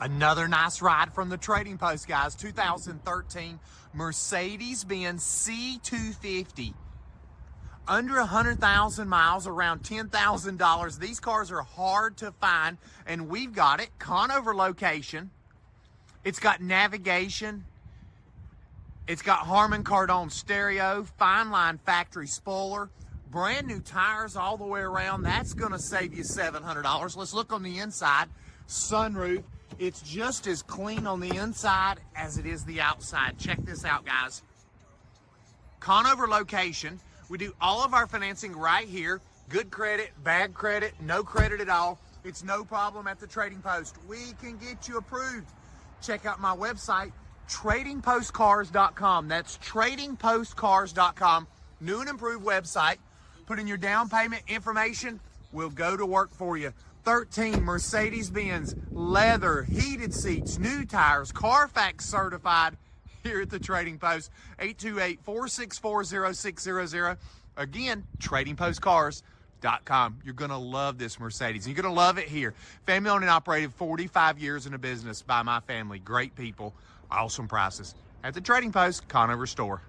Another nice ride from the Trading Post, guys. 2013 Mercedes-Benz C250. Under 100,000 miles, around $10,000. These cars are hard to find, and we've got it. Conover location. It's got navigation. It's got Harman Kardon stereo, fine line factory spoiler, brand new tires all the way around. That's going to save you $700. Let's look on the inside. Sunroof. It's just as clean on the inside as it is the outside. Check this out, guys. Conover location. We do all of our financing right here. Good credit, bad credit, no credit at all. It's no problem at the Trading Post. We can get you approved. Check out my website, tradingpostcars.com. That's tradingpostcars.com. New and improved website. Put in your down payment information. We'll go to work for you. 13 Mercedes-Benz, leather, heated seats, new tires, Carfax certified here at the Trading Post. 828-464-0600. Again, tradingpostcars.com. You're going to love this Mercedes. You're going to love it here. Family owned and operated, 45 years in a business by my family. Great people, awesome prices. At the Trading Post, Conover store.